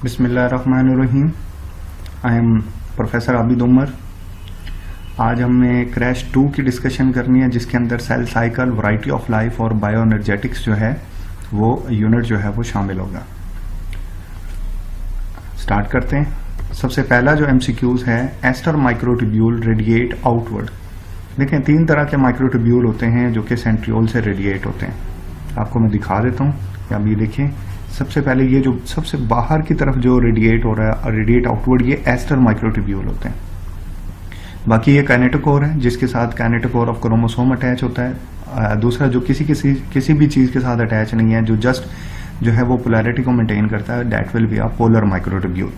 बिस्मिल्लाहिर्रहमानिर्रहीम। I am professor Abid Umar. आज हमने क्रैश 2 की डिस्कशन करनी है, जिसके अंदर cell cycle, variety of life और बायो एनर्जेटिक्स जो है वो यूनिट जो है वो शामिल होगा। स्टार्ट करते हैं। सबसे पहला जो एमसीक्यूज है, एस्टर माइक्रोट्यूब्यूल रेडिएट आउटवर्ड। देखें, 3 तरह के माइक्रोट्यूब्यूल होते हैं जो कि सेंट्रियोल से रेडिएट होते हैं। आपको मैं दिखा देता हूँ। अब ये देखें, सबसे पहले ये जो सबसे बाहर की तरफ जो रेडिएट हो रहा है, रेडिएट आउटवर्ड, ये एस्टर माइक्रोट्यूब्यूल होते हैं। बाकी ये काइनेटोकोर है, जिसके साथ काइनेटोकोर ऑफ क्रोमोसोम अटैच होता है। दूसरा जो किसी भी चीज के साथ अटैच नहीं है, जो जस्ट जो है वो पोलैरिटी को मेंटेन करता है, that will be a polar microtubule.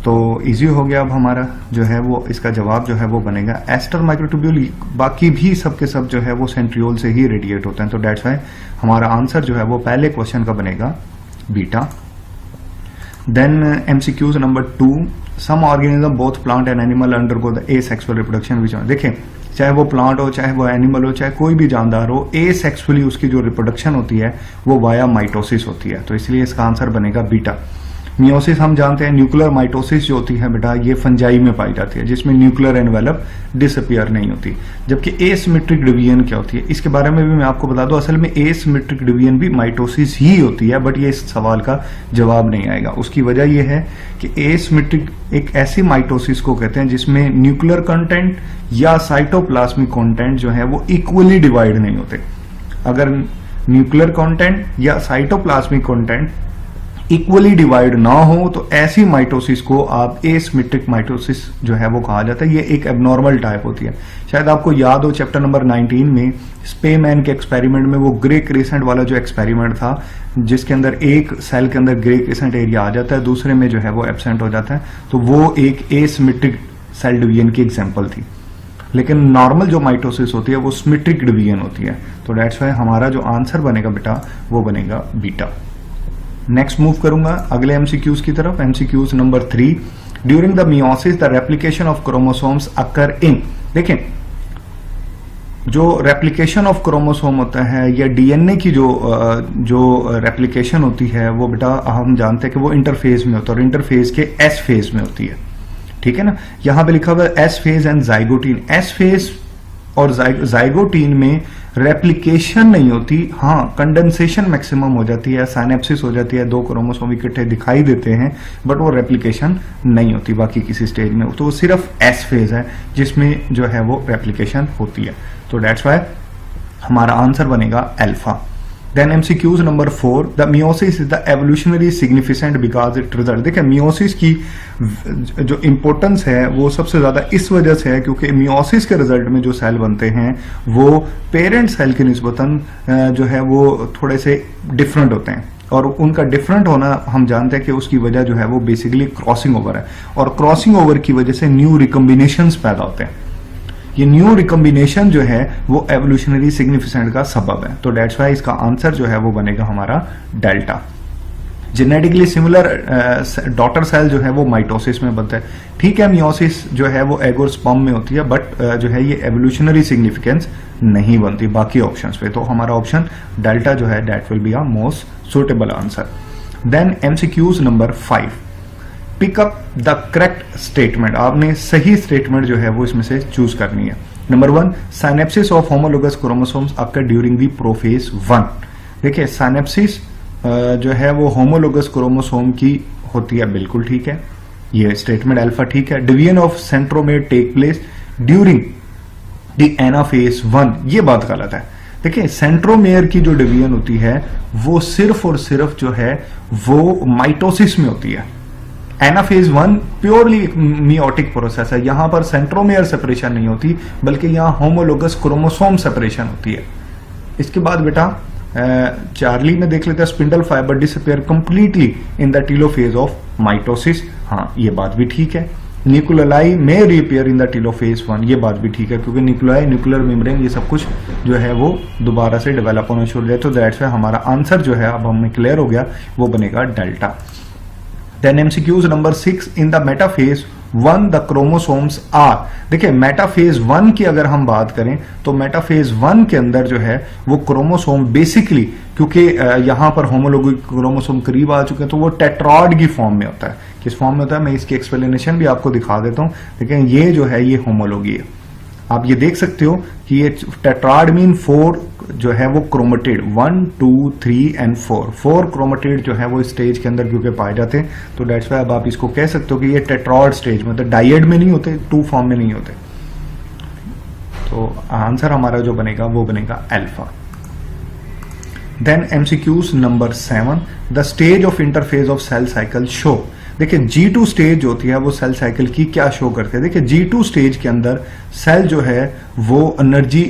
तो इजी हो गया। अब हमारा जो है वो इसका जवाब जो है वो बनेगा एस्टर माइक्रोट्यूब्यूल। बाकी भी सब के सब जो है वो सेंट्रियोल से ही रेडिएट होते हैं। तो दैट्स वाई हमारा आंसर जो है वो पहले क्वेश्चन का बनेगा beta. Then MCQs number 2, some organism both plant and animal undergo the asexual reproduction which. देखें, चाहे वो प्लांट हो, चाहे वो एनिमल हो, चाहे कोई भी जानदार हो, एसेक्सुअली उसकी जो रिप्रोडक्शन होती है वो वाया माइटोसिस होती है। तो इसलिए इसका आंसर बनेगा बीटा। मियोसिस हम जानते हैं, न्यूक्लियर माइटोसिस जो होती है बेटा, ये फंजाई में पाई जाती है, जिसमें न्यूक्लियर एनवेलप डिसअपियर नहीं होती। जबकि एसिमेट्रिक डिवीजन क्या होती है, इसके बारे में भी मैं आपको बता दूं। असल में एसिमेट्रिक डिवीजन भी माइटोसिस ही होती है, बट ये इस सवाल का जवाब नहीं आएगा। उसकी वजह यह है कि एसिमेट्रिक एक ऐसी माइटोसिस को कहते हैं जिसमें न्यूक्लियर कंटेंट या साइटोप्लाज्मिक कंटेंट जो है वो इक्वली डिवाइड नहीं होते। अगर न्यूक्लियर कंटेंट या साइटोप्लाज्मिक कंटेंट इक्वली डिवाइड ना हो तो ऐसी माइटोसिस को आप एसिमेट्रिक माइटोसिस जो है वो कहा जाता है। ये एक एबनॉर्मल टाइप होती है। शायद आपको याद हो, चैप्टर नंबर 19 में स्पेमैन के एक्सपेरिमेंट में वो ग्रे क्रेसेंट वाला जो एक्सपेरिमेंट था, जिसके अंदर एक सेल के अंदर ग्रे क्रेसेंट एरिया आ जाता है, दूसरे में जो है वो एब्सेंट हो जाता है। तो वो एक एसिमेट्रिक सेल डिवीजन की एग्जाम्पल थी। लेकिन नॉर्मल जो माइटोसिस होती है वो सिमेट्रिक डिवीजन होती है। तो दैट्स वाई हमारा जो आंसर बनेगा बेटा वो बनेगा बीटा। नेक्स्ट मूव करूंगा अगले एमसीक्यूज की तरफ। MCQs number 3, during the meiosis the replication of chromosomes occur in. देखें, जो रेप्लिकेशन ऑफ क्रोमोसोम होता है या डीएनए की जो रेप्लिकेशन होती है वो बेटा हम जानते हैं कि वो इंटरफेज में होता है, और इंटरफेज के एस फेज में होती है। ठीक है ना। यहां पे लिखा हुआ है S phase and zygotene. S phase और जाइगोटीन में रेप्लिकेशन नहीं होती, हाँ कंडेंसेशन मैक्सिमम हो जाती है, साइनेप्सिस हो जाती है, 2 क्रोमोसोम इकट्ठे दिखाई देते हैं, बट वो रेप्लिकेशन नहीं होती बाकी किसी स्टेज में। तो वो सिर्फ एस फेज है जिसमें जो है वो रेप्लिकेशन होती है। तो दैट्स वाई हमारा आंसर बनेगा alpha. Then MCQs number 4, the meiosis is the evolutionary significant because it result. देखिए, मियोसिस की जो इंपॉर्टेंस है वो सबसे ज्यादा इस वजह से है क्योंकि मियोसिस के रिजल्ट में जो सेल बनते हैं वो पेरेंट सेल के निस्बतन जो है वो थोड़े से डिफरेंट होते हैं, और उनका डिफरेंट होना हम जानते हैं कि उसकी वजह जो है वो बेसिकली क्रॉसिंग ओवर है, और क्रॉसिंग ओवर की वजह से न्यू रिकम्बिनेशंस पैदा होते हैं। ये न्यू रिकम्बिनेशन जो है वो एवोल्यूशनरी सिग्निफिकेंट का सबब है। तो दैट्स वाई इसका आंसर जो है वो बनेगा हमारा delta. Genetically similar daughter cell जो है वो माइटोसिस में बनता है। ठीक है, मियोसिस जो है वो एग और स्पर्म में होती है, बट जो है ये एवोल्यूशनरी सिग्निफिकेंस नहीं बनती बाकी ऑप्शंस पे। तो हमारा ऑप्शन डेल्टा जो है that will be a most suitable answer. Then MCQs number 5, pick up the correct statement. आपने सही स्टेटमेंट जो है वो इसमें से चूज करनी है। Number 1, synapsis of homologous chromosomes occur during the prophase 1। देखिए, साइनेप्सिस जो है वो होमोलोगस क्रोमोसोम की होती है, बिल्कुल ठीक है, ये स्टेटमेंट अल्फा ठीक है। Division of centromere take place during the anaphase 1, ये बात गलत है। देखिए, सेंट्रोमेयर की जो डिवीजन होती है वो सिर्फ और सिर्फ जो है वो माइटोसिस में होती है। एनाफेज 1 प्योरली मियोटिक प्रोसेस है, यहां पर सेंट्रोमेयर सेपरेशन नहीं होती, बल्कि यहां होमोलोगस क्रोमोसोम सेपरेशन होती है। इसके बाद बेटा चार्ली में देख लेते हैं, spindle fibre disappear completely in the telophase of mitosis. हाँ, ये बात भी ठीक है। न्यूक्लियोलाई में रीअपियर इन द टीलोफेज 1, ये बात भी ठीक है, क्योंकि न्यूक्लियोलाई, न्यूक्लियर मेम्ब्रेन, ये सब कुछ जो है वो दोबारा से डेवलप होना शुरू हो जाए। तो दैट्स वाई हमारा आंसर जो है अब हमें क्लियर हो गया, वो बनेगा delta. Then MCQs number 6, in the metaphase 1 the chromosomes are. देखिए मेटाफेज 1 की अगर हम बात करें तो मेटाफेज 1 के अंदर जो है वो क्रोमोसोम बेसिकली, क्योंकि यहां पर होमोलॉगिक क्रोमोसोम करीब आ चुके हैं, तो वो टेट्रॉइड की फॉर्म में होता है। किस फॉर्म में होता है मैं इसकी एक्सप्लेनेशन भी आपको दिखा देता हूं। लेकिन ये जो है ये होमोलॉगी है। आप ये देख सकते हो कि ये टेट्राड मीन 4 जो है वो क्रोमेटिड 1 2 3 एंड 4 क्रोमेटिड जो है वो स्टेज के अंदर क्योंकि पाए जाते हैं, तो डेट्स वाई अब आप इसको कह सकते हो कि ये टेट्राड स्टेज में, मतलब डाइएड में नहीं होते, 2 फॉर्म में नहीं होते। तो आंसर हमारा जो बनेगा वो बनेगा alpha. Then MCQs number 7, the stage of interphase of cell cycle show. देखिए G2 स्टेज होती है वो सेल साइकिल की क्या शो करती है। देखिए G2 स्टेज के अंदर सेल जो है वो एनर्जी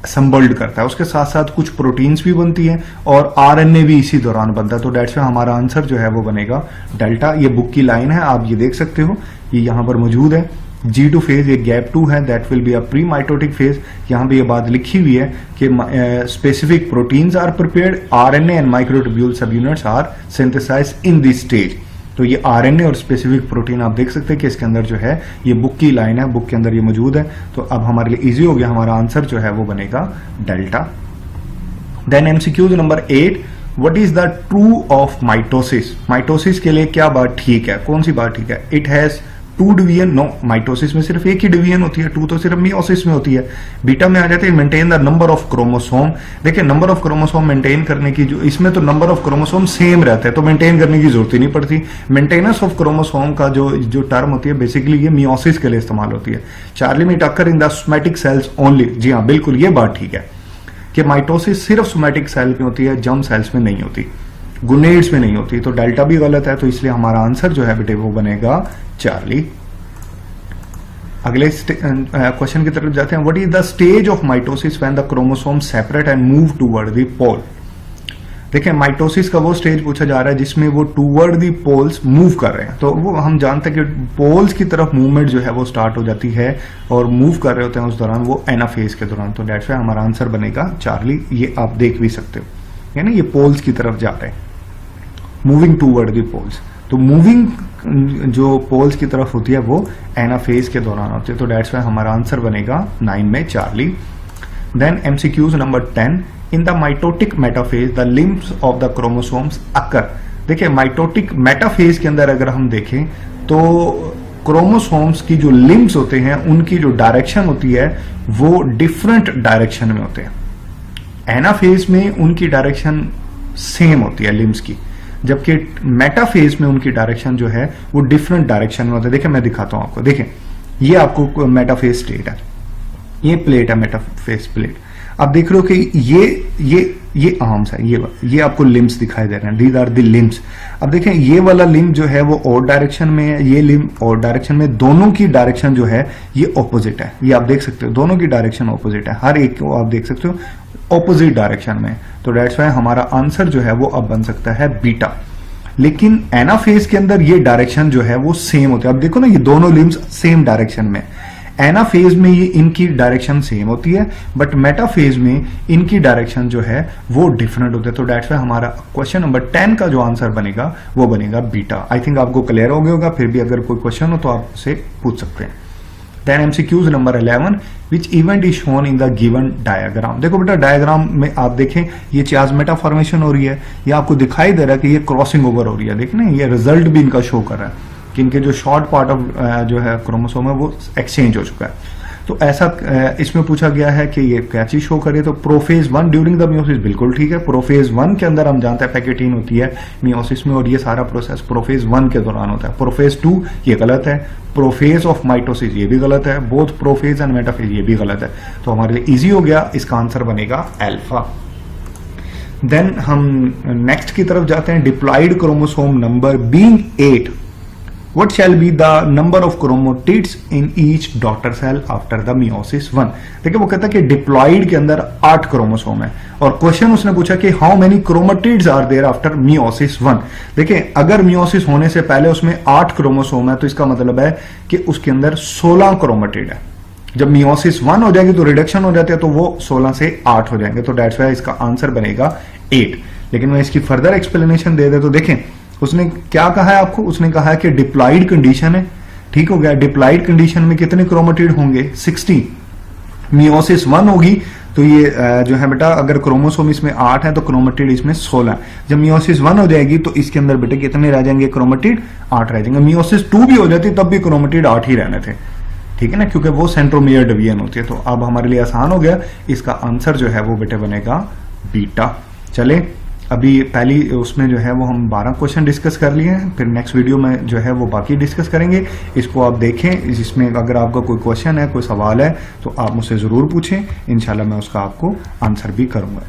संबल्ड करता है, उसके साथ साथ कुछ प्रोटीन्स भी बनती है और आरएनए भी इसी दौरान बनता है। तो डेट्स में हमारा आंसर जो है वो बनेगा डेल्टा। ये बुक की लाइन है, आप ये देख सकते हो, ये यहां पर मौजूद है। G2 फेज ये गैप 2 है, that will be a pre mitotic phase. यहां पे ये बात लिखी हुई है कि specific proteins are prepared, RNA and microtubule subunits are synthesised in this stage. तो ये आरएनए और स्पेसिफिक प्रोटीन आप देख सकते हैं कि इसके अंदर जो है ये बुक की लाइन है, बुक के अंदर ये मौजूद है। तो अब हमारे लिए इजी हो गया, हमारा आंसर जो है वो बनेगा delta. Then MCQs number 8, what is the true of mitosis. Mitosis के लिए क्या बात ठीक है, कौन सी बात ठीक है। It has 2 division. No, mitosis में सिर्फ एक ही डिवीजन होती है, 2 तो सिर्फ मियोसिस में होती है। बीटा में आ जाते हैं maintain the number of chromosome. देखिए नंबर ऑफ क्रोमोसोम मेंटेन करने की, जो इसमें तो नंबर ऑफ क्रोमोसोम सेम रहता है तो मेंटेन करने की जरूरत ही नहीं पड़ती। मेंटेनेंस ऑफ क्रोमोसोम का जो टर्म होती है बेसिकली ये मियोसिस के लिए इस्तेमाल होती है। चार्ली में टक्कर in the somatic cells only. जी हाँ बिल्कुल, ये बात ठीक है कि माइटोसिस सिर्फ सोमैटिक सेल में होती है, जर्म सेल्स में नहीं होती, गुनेड्स में नहीं होती। तो डेल्टा भी गलत है, तो इसलिए हमारा आंसर जो है बेटे वो बनेगा चार्ली। अगले क्वेश्चन की तरफ जाते हैं। What is the stage of mitosis when the chromosome separate and move toward the pole. देखिए माइटोसिस का वो स्टेज पूछा जा रहा है जिसमें वो टूवर्ड द पोल्स मूव कर रहे हैं। तो वो हम जानते हैं कि पोल्स की तरफ मूवमेंट जो है वो स्टार्ट हो जाती है और मूव कर रहे होते हैं उस दौरान, वो एनाफेज के दौरान। तो डेट्स व्हाई हमारा आंसर बनेगा चार्ली। ये आप देख भी सकते हो, है ना, ये पोल्स की तरफ जा रहे हैं, मूविंग टूवर्ड द पोल्स। तो मूविंग जो पोल्स की तरफ होती है वो एनाफेज के दौरान होती है। तो डेट्स व्हाई हमारा आंसर बनेगा 9 में Charlie. Then MCQs number 10, in the mitotic metaphase the limbs of the chromosomes occur. देखिए माइटोटिक मेटाफेज के अंदर अगर हम देखें तो क्रोमोसोम्स की जो लिम्ब्स होते हैं उनकी जो डायरेक्शन होती है वो डिफरेंट डायरेक्शन में होते हैं। एनाफेज में उनकी डायरेक्शन सेम होती है लिम्ब्स की, जबकि मेटाफेज में उनकी डायरेक्शन जो है वो डिफरेंट डायरेक्शन में होता है। देखिए मैं दिखाता हूं आपको, देखिए ये आपको मेटाफेज स्टेट है, ये प्लेट है मेटाफेज प्लेट। आप देख रहे हो कि ये आर्म्स है, ये आपको लिम्ब्स दिखाई दे रहे हैं, दीज आर द लिम्ब्स। अब देखें ये वाला लिम्ब जो है वो और डायरेक्शन में है, ये लिम्ब और डायरेक्शन में, दोनों की डायरेक्शन जो है ये ऑपोजिट है। ये आप देख सकते हो दोनों की डायरेक्शन ऑपोजिट है, हर एक को आप देख सकते हो ऑपोजिट डायरेक्शन में। तो डेट्स व्हाई हमारा आंसर जो है वो अब बन सकता है बीटा। लेकिन एनाफेज के अंदर ये डायरेक्शन जो है वो सेम होती है। अब देखो ना ये दोनों लिम्ब्स सेम डायरेक्शन में, एनाफेज में ये इनकी डायरेक्शन सेम होती है, बट मेटाफेज में इनकी डायरेक्शन जो है वो डिफरेंट होते हैं। तो डेट्स व्हाई हमारा क्वेश्चन नंबर 10 का जो आंसर बनेगा वो बनेगा बीटा। आई थिंक आपको क्लियर हो गया होगा, फिर भी अगर कोई क्वेश्चन हो तो आप उसे पूछ सकते हैं। Then MCQs number 11, which event is shown in the given diagram. देखो बेटा डायग्राम में आप देखें ये चार्जमेटा फॉर्मेशन हो रही है, ये आपको दिखाई दे रहा है कि ये क्रॉसिंग ओवर हो रही है। देखना ये रिजल्ट भी इनका शो कर रहा है कि इनके जो शॉर्ट पार्ट ऑफ जो है क्रोमोसोम है वो एक्सचेंज हो चुका है। तो ऐसा इसमें पूछा गया है कि ये क्या चीज शो करे, तो प्रोफेज 1 ड्यूरिंग द मियोसिस, बिल्कुल ठीक है। प्रोफेज 1 के अंदर हम जानते हैं पैकेटीन होती है मियोसिस में, और ये सारा प्रोसेस प्रोफेज 1 के दौरान होता है। प्रोफेज 2 ये गलत है, प्रोफेज ऑफ माइटोसिस ये भी गलत है, बोथ प्रोफेज एंड मेटाफेज ये भी गलत है। तो हमारे लिए इजी हो गया, इसका आंसर बनेगा अल्फा। देन हम नेक्स्ट की तरफ जाते हैं। Diploid chromosome number being 8, what shall be the number of chromatids in each daughter cell after the meiosis 1। देखिए वो कहता है कि डिप्लॉयड के अंदर 8 क्रोमोसोम है, और क्वेश्चन उसने पूछा कि how many chromatids are there after meiosis 1। देखिए अगर मियोसिस होने से पहले उसमें 8 क्रोमोसोम है तो इसका मतलब है कि उसके अंदर 16 क्रोमेटिड है। जब मियोसिस 1 हो जाएगी तो रिडक्शन हो जाती है, तो वो 16 से 8 हो जाएंगे। तो डेट्स व्हाई इसका आंसर बनेगा 8। लेकिन मैं इसकी फर्दर एक्सप्लेनेशन दे दे तो देखें उसने क्या कहा है आपको, उसने कहा है कि डिप्लॉयड कंडीशन है, ठीक हो गया। डिप्लॉइड कंडीशन में कितने क्रोमेटिड होंगे? 60। मियोसिस 1 होगी तो ये जो है बेटा, अगर क्रोमोसोम इसमें 8 है तो क्रोमेटिड इसमें 16 है। जब मियोसिस 1 हो जाएगी तो इसके अंदर बेटे कितने रह जाएंगे? क्रोमेटिड 8 रह जाएंगे। मियोसिस 2 भी हो जाती तब भी क्रोमेटिड 8 ही रहने थे, ठीक है ना, क्योंकि वो सेंट्रोमियर डिवीजन होती है। तो अब हमारे लिए आसान हो गया, इसका आंसर जो है वो बेटे बनेगा बीटा। चले, अभी पहली उसमें जो है वो हम 12 क्वेश्चन डिस्कस कर लिए हैं, फिर नेक्स्ट वीडियो में जो है वो बाकी डिस्कस करेंगे। इसको आप देखें, जिसमें अगर आपका कोई क्वेश्चन है, कोई सवाल है तो आप मुझसे ज़रूर पूछें, इंशाल्लाह मैं उसका आपको आंसर भी करूंगा।